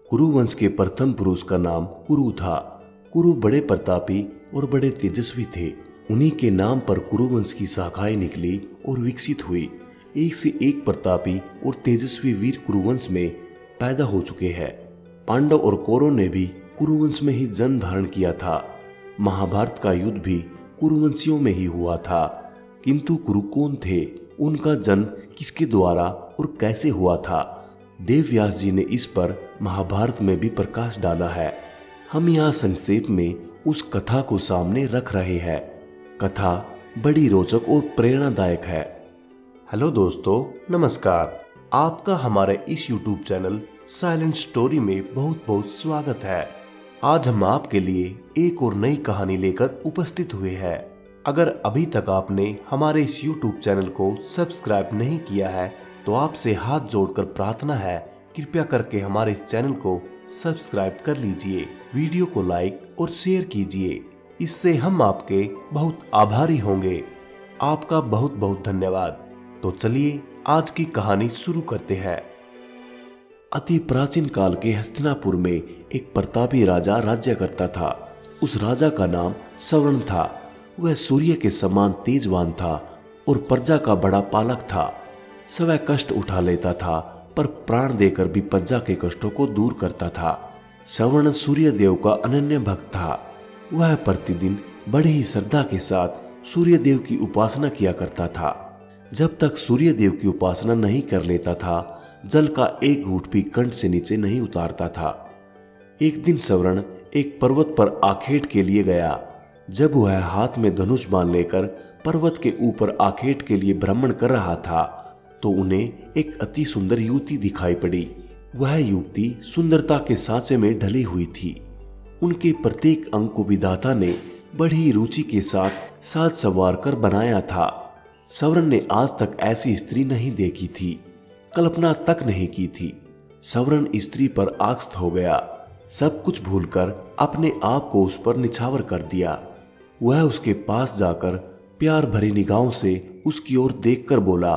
कुरु वंश के प्रथम पुरुष का नाम कुरु था। कुरु बड़े प्रतापी और बड़े तेजस्वी थे। उन्हीं के नाम पर कुरु वंश की शाखाएं निकली और विकसित हुई। एक से एक प्रतापी और तेजस्वी वीर कुरुवंश में पैदा हो चुके हैं। पांडव और कौरव ने भी कुरुवंश में ही जन्म धारण किया था। महाभारत का युद्ध भी कुरुवंशियों में ही हुआ था। किंतु कुरु कौन थे, उनका जन्म किसके द्वारा और कैसे हुआ था, देव व्यास जी ने इस पर महाभारत में भी प्रकाश डाला है। हम यहाँ संक्षेप में उस कथा को सामने रख रहे हैं। कथा बड़ी रोचक और प्रेरणादायक है। हेलो दोस्तों, नमस्कार। आपका हमारे इस YouTube चैनल साइलेंट स्टोरी में बहुत बहुत स्वागत है। आज हम आपके लिए एक और नई कहानी लेकर उपस्थित हुए हैं। अगर अभी तक आपने हमारे इस YouTube चैनल को सब्सक्राइब नहीं किया है तो आपसे हाथ जोड़कर प्रार्थना है, कृपया करके हमारे इस चैनल को सब्सक्राइब कर लीजिए, वीडियो को लाइक और शेयर कीजिए। इससे हम आपके बहुत आभारी होंगे। आपका बहुत बहुत धन्यवाद। तो चलिए आज की कहानी शुरू करते हैं। अति प्राचीन काल के हस्तिनापुर में एक प्रतापी राजा राज्य करता था। उस राजा का नाम सवर्ण था। वह सूर्य के समान तेजवान था और प्रजा का बड़ा पालक था। स्वयं कष्ट उठा लेता था पर प्राण देकर भी प्रजा के कष्टों को दूर करता था। सवर्ण सूर्य देव का अनन्य भक्त था। वह प्रतिदिन बड़ी ही श्रद्धा के साथ सूर्य देव की उपासना किया करता था। जब तक सूर्य देव की उपासना नहीं कर लेता था, जल का एक घूंट भी कंठ से नीचे नहीं उतारता था। एक दिन सवर्ण एक पर्वत पर आखेट के लिए गया। जब वह हाथ में धनुष बांध लेकर पर्वत के ऊपर आखेट के लिए भ्रमण कर रहा था तो उन्हें एक अति सुंदर युवती दिखाई पड़ी। वह युवती सुंदरता के सांचे में ढली हुई थी। उनके प्रत्येक अंग को विधाता ने बड़ी रुचि के साथ साज संवार कर बनाया था। सवर्ण ने आज तक ऐसी स्त्री नहीं देखी थी, कल्पना तक नहीं की थी। सवर्ण स्त्री पर आकृष्ट हो गया। सब कुछ भूलकर अपने आप को उस पर निछावर कर दिया। वह उसके पास जाकर प्यार भरी निगाहों से उसकी ओर देखकर बोला,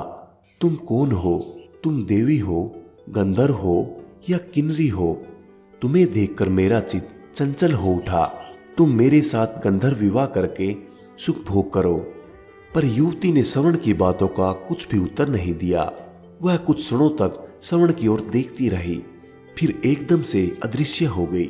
तुम कौन हो? तुम देवी हो, गंधर्व हो या किन्नरी हो? तुम्हें देखकर मेरा चित्त चंचल हो उठा। तुम मेरे साथ गंधर्व विवाह करके सुख भोग करो। पर युवती ने सवर्ण की बातों का कुछ भी उत्तर नहीं दिया। वह कुछ क्षणों तक सवर्ण की ओर देखती रही, फिर एकदम से अदृश्य हो गई।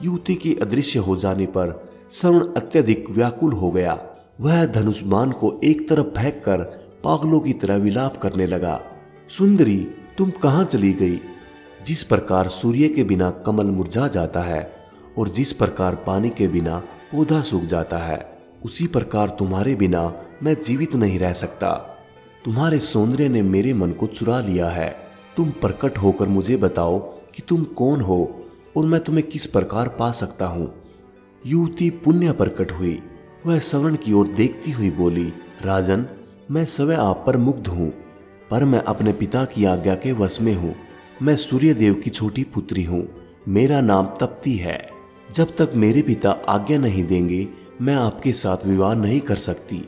युवती के अदृश्य हो जाने पर सवर्ण अत्यधिक व्याकुल हो गया। वह धनुष बाण को एक तरफ फेंक कर पागलों की तरह विलाप करने लगा, सुंदरी तुम कहाँ चली गई? जिस प्रकार सूर्य के बिना कमल मुरझा जाता है और जिस प्रकार पानी के बिना पौधा सूख जाता है, उसी प्रकार तुम्हारे बिना मैं जीवित नहीं रह सकता। तुम्हारे सौंदर्य ने मेरे मन को चुरा लिया है। तुम प्रकट होकर मुझे बताओ कि तुम कौन हो और मैं तुम्हें किस प्रकार पा सकता हूँ। युवती पुण्य प्रकट हुई। वह सवर्ण की ओर देखती हुई बोली, राजन, मैं स्वयं आप पर मुग्ध हूँ, पर मैं अपने पिता की आज्ञा के वश में हूँ। मैं सूर्य देव की छोटी पुत्री हूँ। मेरा नाम तप्ती है। जब तक मेरे पिता आज्ञा नहीं देंगे मैं आपके साथ विवाह नहीं कर सकती।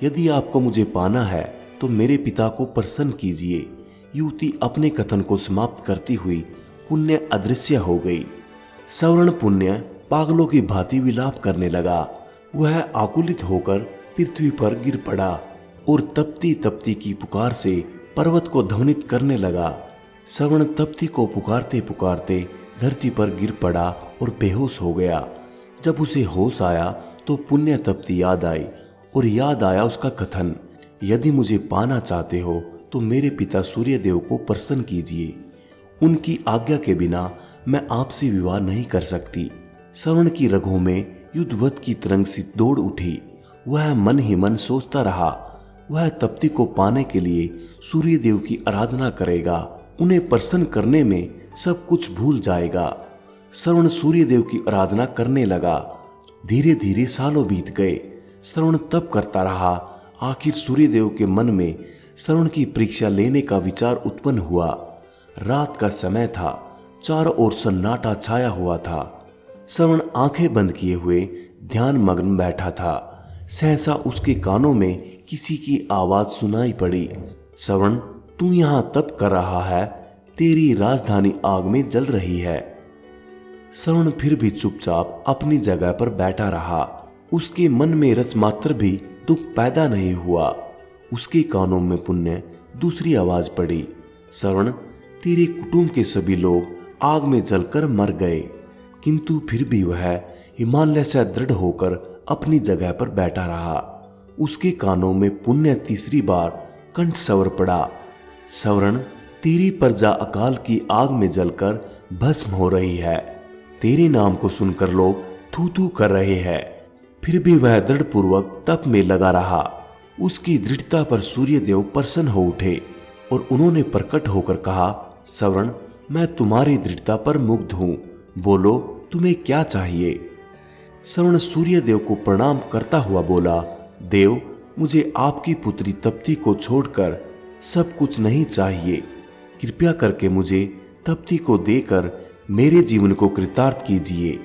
यदि आपको मुझे पाना है तो मेरे पिता को प्रसन्न कीजिए। युवती अपने कथन को समाप्त करती हुई पुण्य अदृश्य हो गई। सवर्ण पुण्य पागलों की भांति विलाप करने लगा। वह आकुलित होकर पृथ्वी पर गिर पड़ा और तप्ती तप्ती की पुकार से पर्वत को ध्वनित करने लगा। सवर्ण तप्ती को पुकारते पुकारते धरती पर गिर पड़ा और बेहोश हो गया। जब उसे होश आया तो पुण्य तप्ती याद आई और याद आया उसका कथन, यदि मुझे पाना चाहते हो तो मेरे पिता सूर्य देव को प्रसन्न कीजिए। उनकी आज्ञा के बिना मैं आपसे विवाह नहीं कर सकती। सवर्ण की रगों में युद्धवत की तरंग सी दौड़ उठी। वह मन ही मन सोचता रहा, वह तप्ती को पाने के लिए सूर्य देव की आराधना करेगा। उन्हें प्रसन्न करने में सब कुछ भूल जाएगा। सवर्ण सूर्य देव की आराधना करने लगा। धीरे धीरे सालों बीत गए। सवर्ण तप करता रहा। आखिर सूर्य देव के मन में सवर्ण की परीक्षा लेने का विचार उत्पन्न हुआ। रात का समय था। चारों ओर सन्नाटा छाया हुआ था। सवर्ण आंखें बंद किए हुए ध्यान मग्न बैठा था। सहसा उसके कानों में किसी की आवाज सुनाई पड़ी, सवर्ण तू यहाँ तप कर रहा है, तेरी राजधानी आग में जल रही है। श्रवण फिर भी चुपचाप अपनी जगह पर बैठा रहा। उसके मन में रस मात्र भी दुख पैदा नहीं हुआ। उसके कानों में पुण्य दूसरी आवाज पड़ी, श्रवण, तेरे कुटुंब के सभी लोग आग में जलकर मर गए। किंतु फिर भी वह हिमालय से दृढ़ होकर अपनी जगह पर बैठा रहा। उसके कानों में पुण्य तीसरी बार कंठ स्वर पड़ा, श्रवण, तेरी प्रजा अकाल की आग में जलकर भस्म हो रही है। तेरे नाम को सुनकर लोग थू थू कर रहे हैं। फिर भी वह दृढ़ पूर्वक तप में लगा रहा। उसकी दृढ़ता पर सूर्यदेव प्रसन्न हो उठे और उन्होंने प्रकट होकर कहा, श्रवण, मैं तुम्हारी दृढ़ता पर मुग्ध हूं। बोलो, तुम्हें क्या चाहिए? श्रवण सूर्यदेव को प्रणाम करता हुआ बोला, देव, मुझे आपकी पुत्री तप्ती को छोड़कर सब कुछ नहीं चाहिए। कृपया करके मुझे तप्ती को देकर मेरे जीवन को कृतार्थ कीजिए।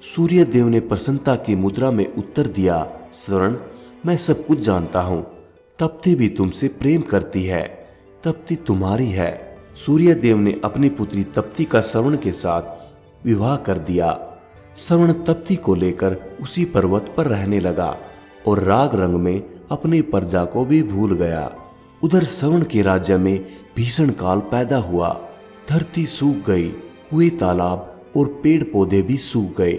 सूर्यदेव ने प्रसन्नता की मुद्रा में उत्तर दिया, श्रवण, मैं सब कुछ जानता हूं। तप्ती भी तुमसे प्रेम करती है। तप्ती तुम्हारी है। सूर्यदेव ने अपनी पुत्री तप्ती का श्रवण के साथ विवाह कर दिया। श्रवण तप्ती को लेकर उसी पर्वत पर रहने लगा और राग रंग में अपनी प्रजा को भी भूल गया। उधर श्रवण के राज्य में भीषण काल पैदा हुआ। धरती सूख गई, कुएं, तालाब और पेड़ पौधे भी सूख गए।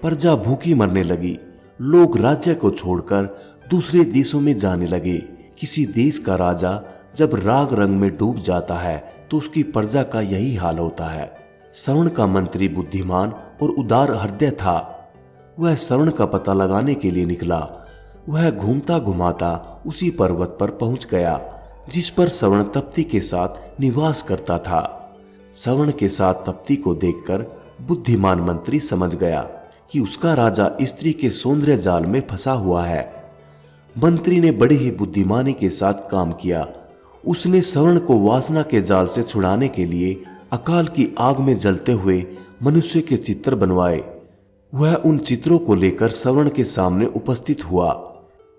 प्रजा भूखी मरने लगी। लोग राज्य को छोड़कर दूसरे देशों में जाने लगे। किसी देश का राजा जब राग रंग में डूब जाता है तो उसकी प्रजा का यही हाल होता है। श्रवण का मंत्री बुद्धिमान और उदार हृदय था। वह श्रवण का पता लगाने के लिए निकला। वह घूमता घुमाता उसी पर्वत पर पहुंच गया जिस पर श्रवण तप्ती के साथ निवास करता था। श्रवण के साथ तप्ती को देखकर बुद्धिमान मंत्री समझ गया कि उसका राजा स्त्री के सौंदर्य जाल में फंसा हुआ है। मंत्री ने बड़ी ही बुद्धिमानी के साथ काम किया। उसने श्रवण को वासना के जाल से छुड़ाने के लिए अकाल की आग में जलते हुए मनुष्य के चित्र बनवाए। वह उन चित्रों को लेकर श्रवण के सामने उपस्थित हुआ।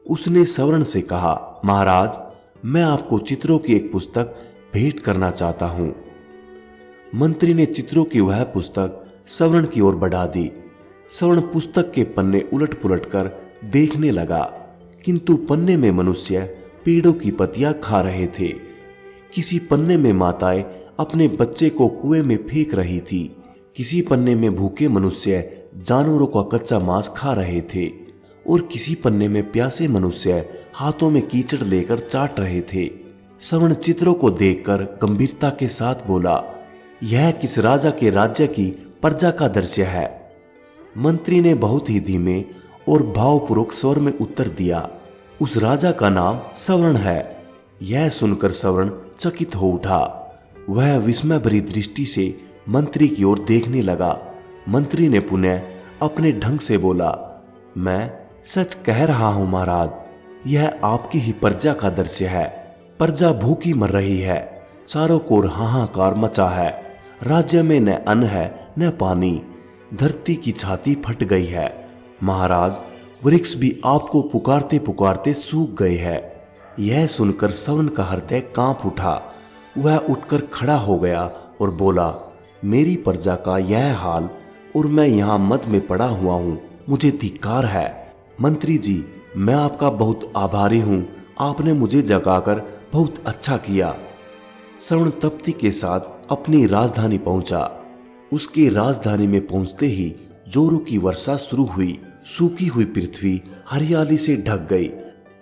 उसने श्रवण से कहा, महाराज, मैं आपको चित्रों की एक पुस्तक भेंट करना चाहता हूं। मंत्री ने चित्रों की वह पुस्तक श्रवण की ओर बढ़ा दी। श्रवण पुस्तक के पन्ने उलट पुलट कर देखने लगा, किंतु पन्ने में मनुष्य पेड़ों की पत्तियां खा रहे थे। किसी पन्ने में माताएं अपने बच्चे को कुएं में फेंक रही थी। किसी पन्ने में भूखे मनुष्य जानवरों का कच्चा मांस खा रहे थे और किसी पन्ने में प्यासे मनुष्य हाथों में कीचड़ लेकर चाट रहे थे। श्रवण चित्रों को देखकर गंभीरता के साथ बोला, यह किस राजा के राज्य की प्रजा का दृश्य है? मंत्री ने बहुत ही धीमे और भावपूर्वक स्वर में उत्तर दिया, उस राजा का नाम श्रवण है। यह सुनकर श्रवण चकित हो उठा। वह विस्मय भरी दृष्टि से मंत्री की ओर देखने लगा। मंत्री ने पुनः अपने ढंग से बोला, मैं सच कह रहा हूं महाराज, यह आपकी ही प्रजा का दृश्य है। प्रजा भूखी मर रही है। चारों ओर हाहाकार मचा है। राज्य में न अन्न है न पानी। धरती की छाती फट गई है। महाराज, वृक्ष भी आपको पुकारते पुकारते सूख गए हैं। यह सुनकर श्रवण का हृदय कांप उठा। वह उठकर खड़ा हो गया और बोला, मेरी प्रजा का यह हाल और मैं यहाँ मद में पड़ा हुआ हूँ, मुझे धिक्कार है। मंत्री जी, मैं आपका बहुत आभारी हूँ। आपने मुझे जगाकर बहुत अच्छा किया। श्रवण तप्ती के साथ अपनी राजधानी पहुंचा। उसकी राजधानी में पहुंचते ही जोरों की वर्षा शुरू हुई। सूखी हुई पृथ्वी हरियाली से ढक गई।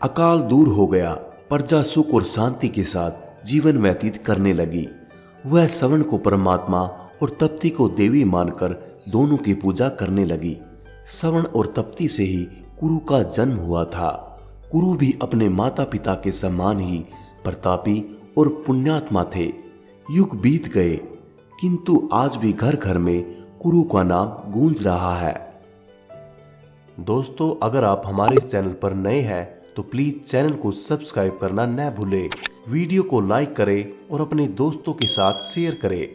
अकाल दूर हो गया। प्रजा सुख और शांति के साथ जीवन व्यतीत करने लगी। वह श्रवण को परमात्मा और तप्ती को देवी मानकर दोनों की पूजा करने लगी। श्रवण और तप्ती से ही कुरु का जन्म हुआ था। कुरु भी अपने माता पिता के समान ही प्रतापी और पुण्यात्मा थे। युग बीत गए, किंतु आज भी घर घर में कुरु का नाम गूंज रहा है। दोस्तों, अगर आप हमारे इस चैनल पर नए हैं तो प्लीज चैनल को सब्सक्राइब करना न भूलें। वीडियो को लाइक करें और अपने दोस्तों के साथ शेयर करें।